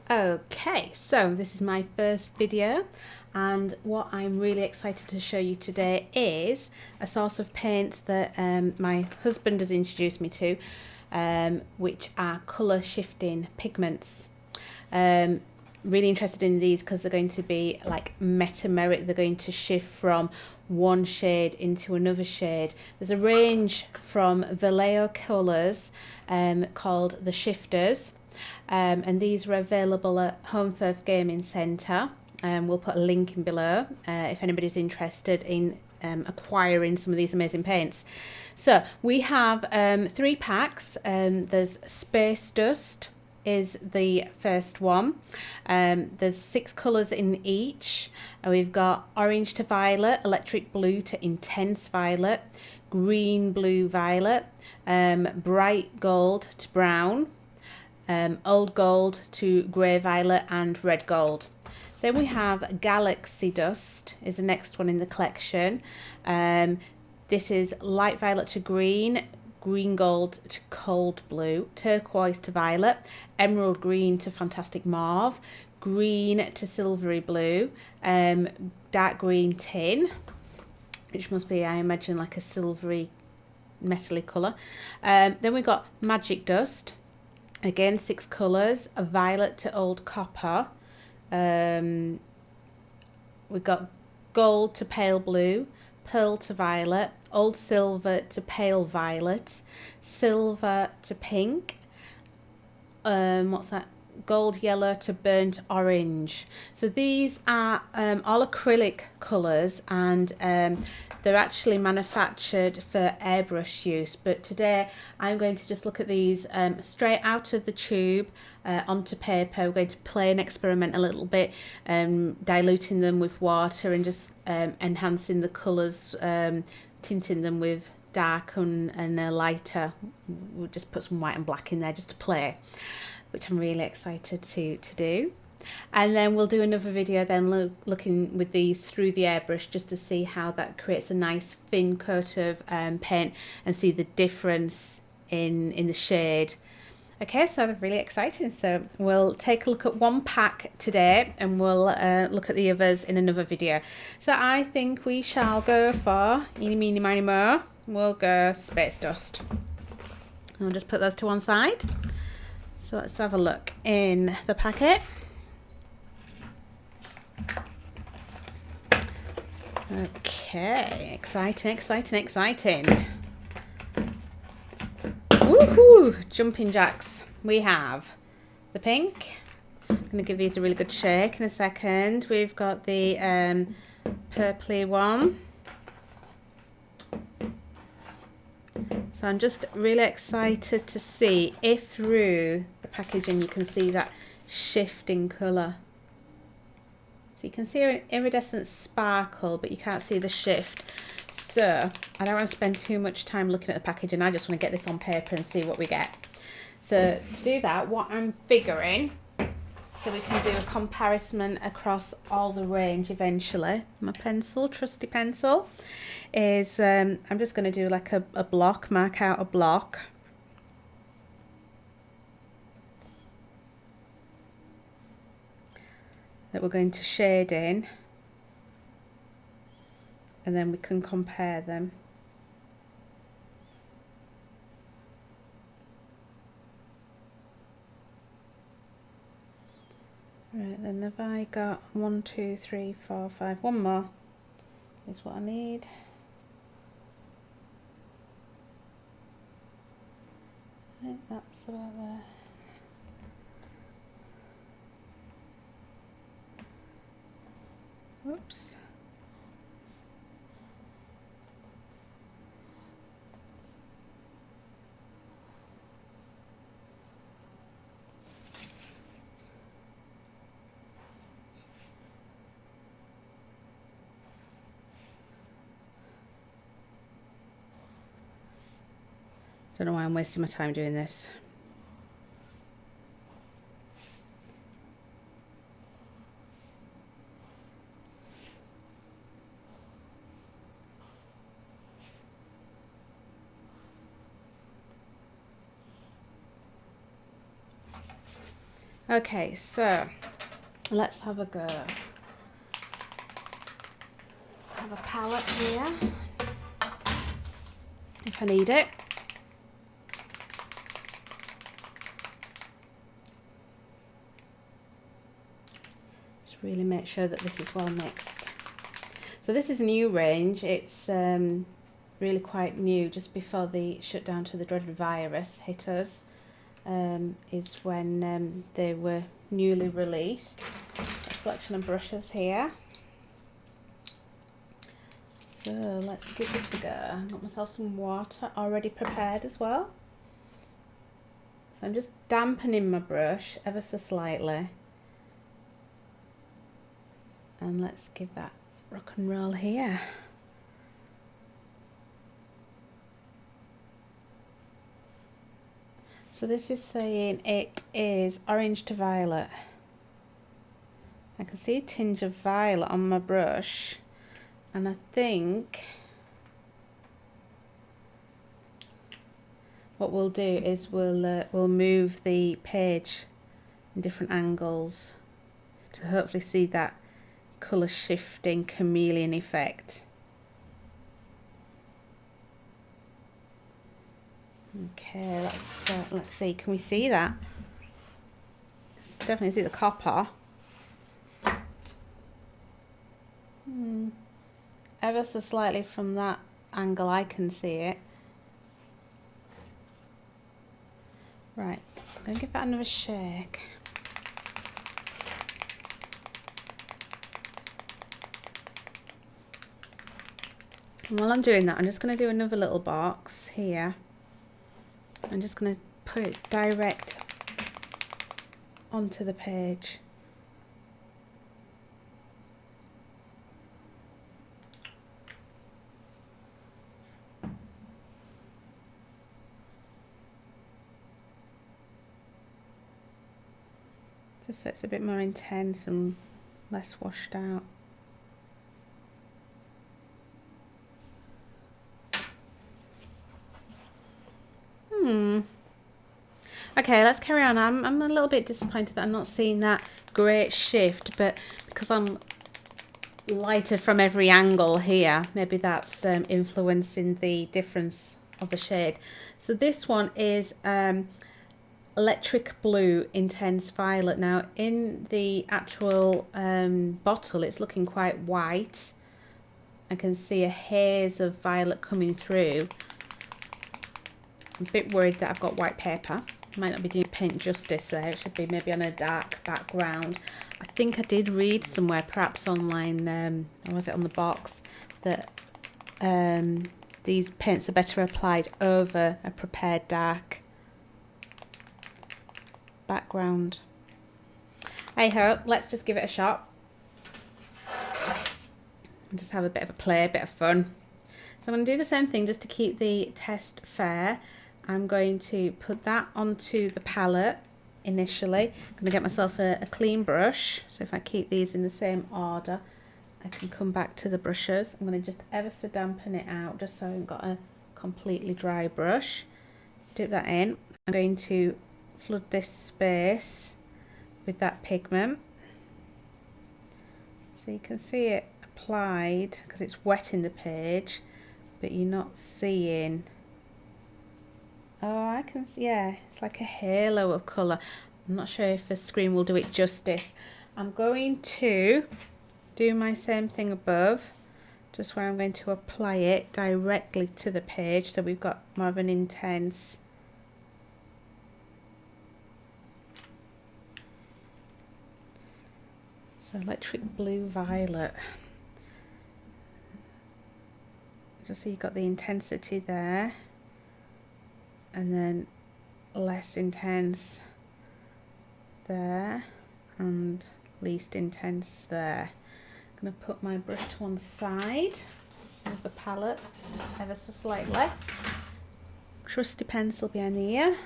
Okay, so this is my first video, and what I'm really excited to show you today is a source of paints that my husband has introduced me to, which are colour shifting pigments. Really interested in these because they're going to be like metameric. They're going to shift from one shade into another shade. There's a range from Vallejo colours called the Shifters. And these are available at Home Firth Gaming Centre. We'll put a link in below if anybody's interested in acquiring some of these amazing paints. So we have 3 packs. There's Space Dust is the first one. There's 6 colours in each. We've got orange to violet, electric blue to intense violet, green, blue, violet, bright gold to brown, old gold to grey violet, and red gold. Then we have Galaxy Dust is the next one in the collection. This is light violet to green, green gold to cold blue, turquoise to violet, emerald green to fantastic mauve, green to silvery blue, dark green tin, which must be, I imagine, like a silvery metally colour. Then we've got Magic Dust. Again, 6 colours, a violet to old copper. We've got gold to pale blue, pearl to violet, old silver to pale violet, silver to pink. What's that? Gold yellow to burnt orange. So these are all acrylic colours, and they're actually manufactured for airbrush use, but today I'm going to just look at these straight out of the tube onto paper. We're going to play and experiment a little bit, diluting them with water and just enhancing the colours, tinting them with dark and lighter. We'll just put some white and black in there just to play, which I'm really excited to do. And then we'll do another video then looking with these through the airbrush just to see how that creates a nice thin coat of paint and see the difference in the shade. Okay, so they're really exciting. So we'll take a look at one pack today and we'll look at the others in another video. So I think we shall go for eeny, meeny, miny, moe. We'll go Space Dust. I'll just put those to one side. So let's have a look in the packet. Okay, exciting. Woohoo! Jumping jacks. We have the pink. I'm going to give these a really good shake in a second. We've got the purpley one. So I'm just really excited to see if through the packaging you can see that shifting colour. So you can see an iridescent sparkle, but you can't see the shift. So I don't want to spend too much time looking at the packaging. I just want to get this on paper and see what we get. So to do that, what I'm figuring, so we can do a comparison across all the range eventually. My pencil, trusty pencil, is I'm just going to do like a block, mark out a block. That we're going to shade in, and then we can compare them. Right, then have I got 1, 2, 3, 4, 5, one more is what I need. I think that's about there. Whoops. Don't know why I'm wasting my time doing this. Okay, so let's have a go. I have a palette here, if I need it. Just really make sure that this is well mixed. So this is a new range. It's really quite new, just before the shutdown to the dreaded virus hit us. Is when they were newly released. A selection of brushes here. So let's give this a go. I've got myself some water already prepared as well. So I'm just dampening my brush ever so slightly. And let's give that rock and roll here. So this is saying it is orange to violet. I can see a tinge of violet on my brush, and I think what we'll do is we'll move the page in different angles to hopefully see that colour shifting chameleon effect. Okay, let's see. Can we see that? Definitely see the copper. Ever so slightly from that angle, I can see it. Right, I'm going to give that another shake. And while I'm doing that, I'm just going to do another little box here. I'm just going to put it direct onto the page. Just so it's a bit more intense and less washed out. Okay, let's carry on. I'm a little bit disappointed that I'm not seeing that great shift, but because I'm lighter from every angle here, maybe that's influencing the difference of the shade. So this one is electric blue intense violet. Now in the actual bottle it's looking quite white. I can see a haze of violet coming through. I'm a bit worried that I've got white paper. Might not be doing paint justice there. It should be maybe on a dark background. I think I did read somewhere, perhaps online, or was it on the box, that these paints are better applied over a prepared dark background. Hey ho, let's just give it a shot. And just have a bit of a play, a bit of fun. So I'm going to do the same thing just to keep the test fair. I'm going to put that onto the palette initially. I'm going to get myself a clean brush. So if I keep these in the same order, I can come back to the brushes. I'm going to just ever so dampen it out just so I haven't got a completely dry brush. Dip that in. I'm going to flood this space with that pigment. So you can see it applied because it's wet in the page, but you're not seeing. Oh, I can see, yeah, it's like a halo of colour. I'm not sure if the screen will do it justice. I'm going to do my same thing above, just where I'm going to apply it directly to the page, so we've got more of an intense electric blue violet. Just so you've got the intensity there, and then less intense there, and least intense there. I'm going to put my brush to one side, move the palette ever so slightly. Trusty pencil behind the ear.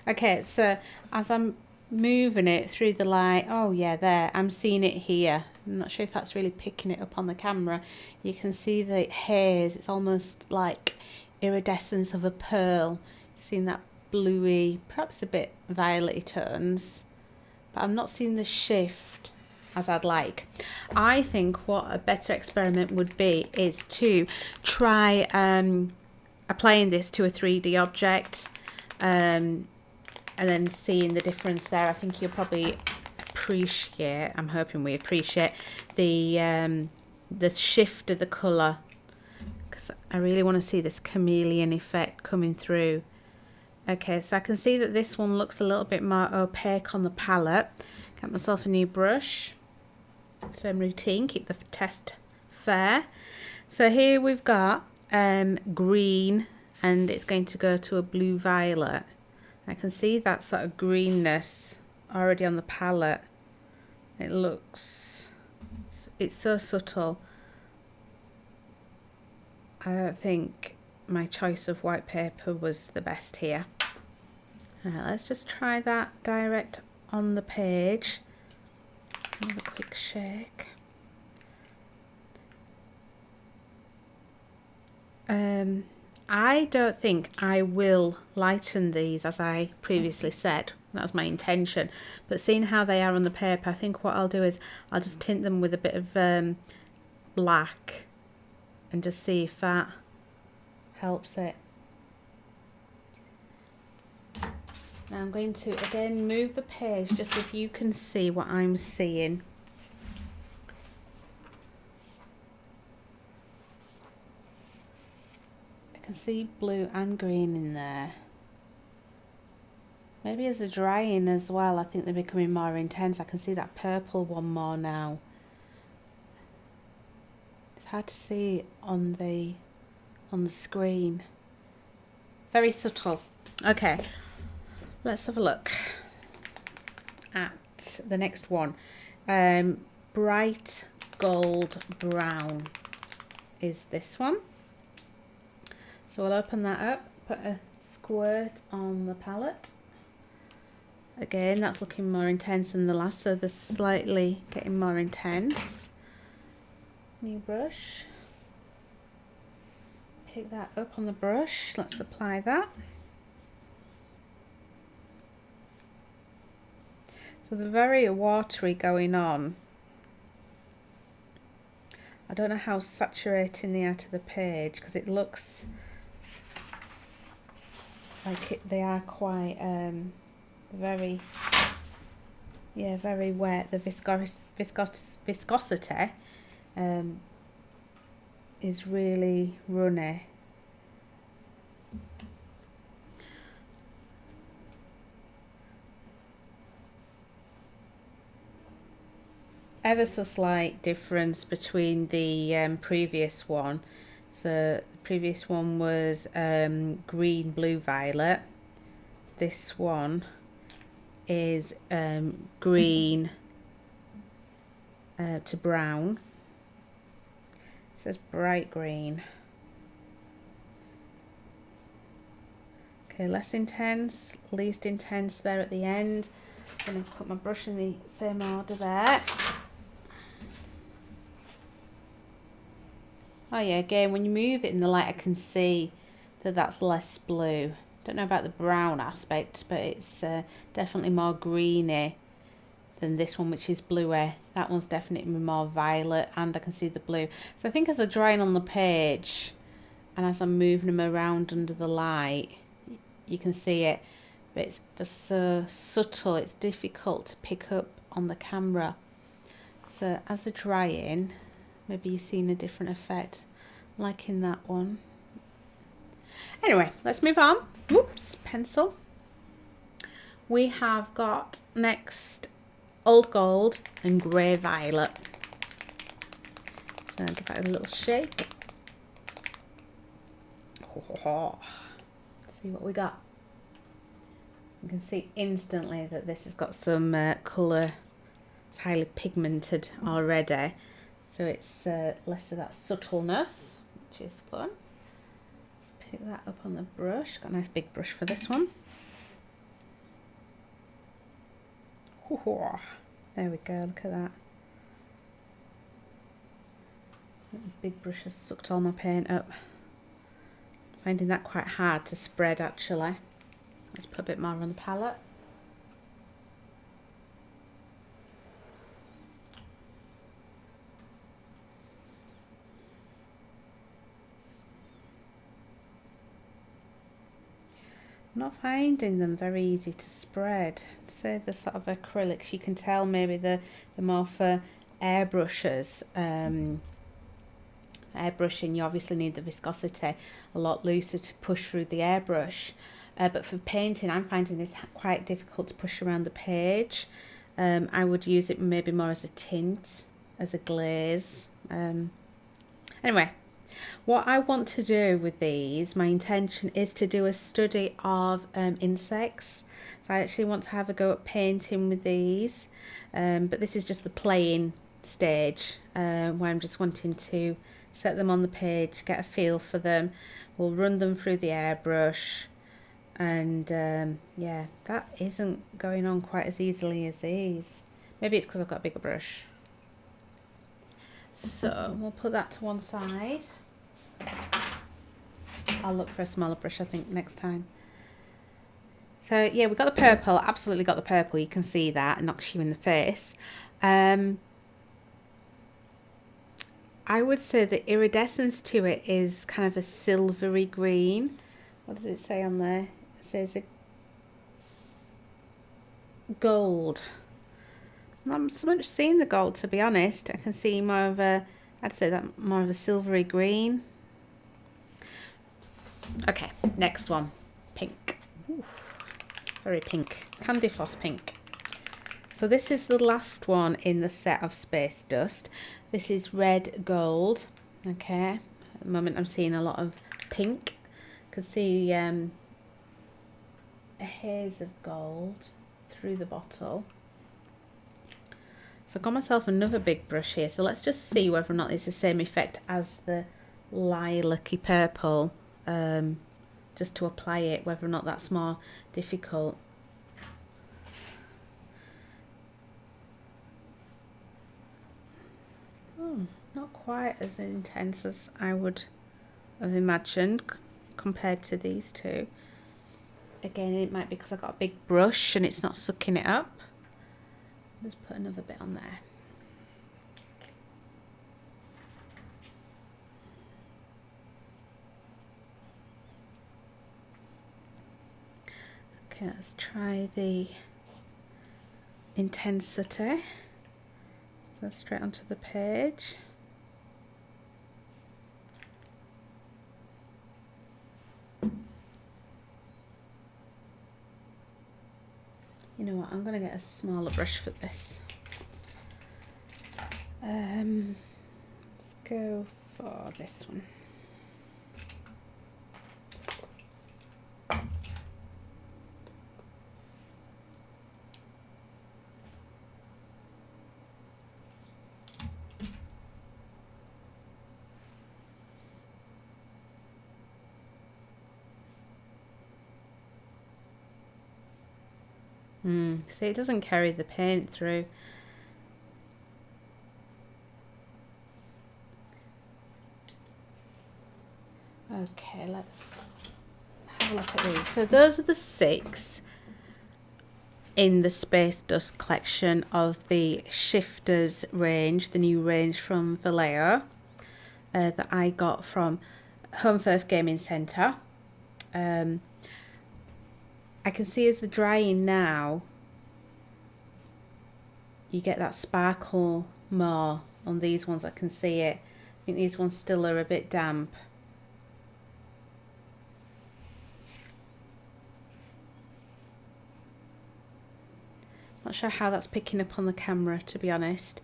Okay, so as I'm moving it through the light, oh yeah, there, I'm seeing it here. I'm not sure if that's really picking it up on the camera. You can see the haze, it's almost like iridescence of a pearl. Seeing that bluey, perhaps a bit violet-y tones, but I'm not seeing the shift as I'd like. I think what a better experiment would be is to try applying this to a 3D object and then seeing the difference there. I think you'll probably appreciate, I'm hoping we appreciate the shift of the colour, because I really want to see this chameleon effect coming through. Okay, so I can see that this one looks a little bit more opaque on the palette. Get myself a new brush. Same routine, keep the test fair. So here we've got green, and it's going to go to a blue violet. I can see that sort of greenness already on the palette. It looks, it's so subtle. I don't think my choice of white paper was the best here. Alright, let's just try that direct on the page. Have a quick shake. I don't think I will lighten these, as I previously said. That was my intention. But seeing how they are on the paper, I think what I'll do is I'll just tint them with a bit of black and just see if that helps it. Now I'm going to again move the page just if you can see what I'm seeing. I can see blue and green in there. Maybe as a drying as well, I think they're becoming more intense. I can see that purple one more now. It's hard to see on the screen. Very subtle. Okay. Let's have a look at the next one. Bright gold brown is this one. So we'll open that up, put a squirt on the palette. Again, that's looking more intense than the last, so they're slightly getting more intense. New brush. Pick that up on the brush. Let's apply that. So they're very watery going on. I don't know how saturating they are to the page, because it looks like they are quite very wet. The viscosity is really runny. Ever so slight difference between the previous one. So the previous one was green, blue, violet. This one is green to brown. It says bright green. Okay, less intense, least intense there at the end. I'm going to put my brush in the same order there. Oh yeah, again, when you move it in the light, I can see that that's less blue. Don't know about the brown aspect, but it's definitely more greeny than this one, which is bluey. That one's definitely more violet, and I can see the blue. So I think as I'm drying on the page, and as I'm moving them around under the light, you can see it. But it's just so subtle, it's difficult to pick up on the camera. So as they're drying, maybe you're seeing a different effect, like in that one. Anyway, let's move on. Whoops, pencil. We have got next old gold and grey violet. So I'll give that a little shake. Let's see what we got. You can see instantly that this has got some colour. It's highly pigmented already. So it's less of that subtleness, which is fun. Let's pick that up on the brush. Got a nice big brush for this one. There we go, look at that. The big brush has sucked all my paint up. Finding that quite hard to spread actually. Let's put a bit more on the palette. I'm not finding them very easy to spread. Say the sort of acrylics, you can tell maybe the more for airbrushes. Airbrushing, you obviously need the viscosity a lot looser to push through the airbrush. But for painting, I'm finding this quite difficult to push around the page. I would use it maybe more as a tint, as a glaze. Anyway. What I want to do with these, my intention is to do a study of insects. So I actually want to have a go at painting with these, but this is just the playing stage where I'm just wanting to set them on the page, get a feel for them. We'll run them through the airbrush, and yeah, that isn't going on quite as easily as these. Maybe it's because I've got a bigger brush. So we'll put that to one side. I'll look for a smaller brush, I think, next time. So yeah, we got the purple, absolutely got the purple. You can see that, it knocks you in the face. I would say the iridescence to it is kind of a silvery green. What does it say on there? It says a gold. I'm not so much seeing the gold, to be honest. I can see more of a, I'd say that more of a silvery green. Okay, next one, pink. Ooh, very pink, candy floss pink. So this is the last one in the set of Space Dust. This is red gold. Okay, at the moment I'm seeing a lot of pink. I can see a haze of gold through the bottle. So I've got myself another big brush here. So let's just see whether or not it's the same effect as the lilac-y purple. Just to apply it, whether or not that's more difficult. Not quite as intense as I would have imagined compared to these two. Again, it might be because I've got a big brush and it's not sucking it up. Let's put another bit on there. Okay, let's try the intensity. So straight onto the page. You know what, I'm going to get a smaller brush for this. Let's go for this one. See, it doesn't carry the paint through. Okay, let's have a look at these. So those are the 6 in the Space Dust collection of the Shifters range, the new range from Vallejo that I got from Home Firth Gaming Centre. I can see as they're drying now, you get that sparkle more on these ones. I can see it. I think these ones still are a bit damp. Not sure how that's picking up on the camera, to be honest.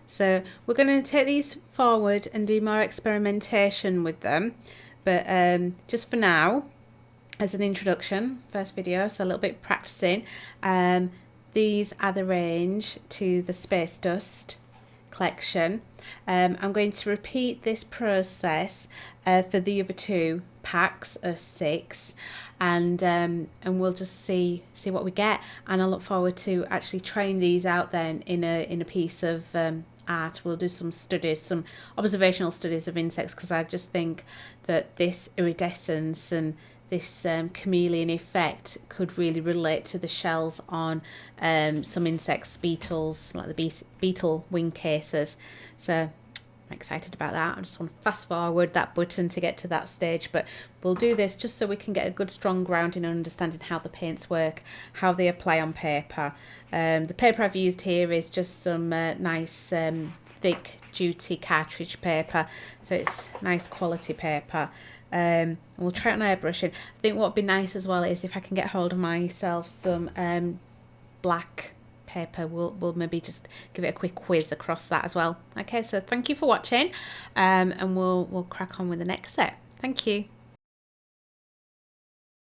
So we're going to take these forward and do more experimentation with them. But just for now, as an introduction, first video, so a little bit practicing. These are the range to the Space Dust collection. I'm going to repeat this process for the other 2 packs of 6, and we'll just see what we get. And I look forward to actually trying these out then in a piece of art. We'll do some studies, some observational studies of insects, because I just think that this iridescence and this chameleon effect could really relate to the shells on some insects, beetles, like the beetle wing cases. So I'm excited about that. I just want to fast forward that button to get to that stage, but we'll do this just so we can get a good strong grounding and understanding how the paints work, how they apply on paper. The paper I've used here is just some nice thick duty cartridge paper, so it's nice quality paper. We'll try it on airbrushing. I think what would be nice as well is if I can get hold of myself some black paper, we'll maybe just give it a quick quiz across that as well. Okay, so thank you for watching, and we'll crack on with the next set. Thank you.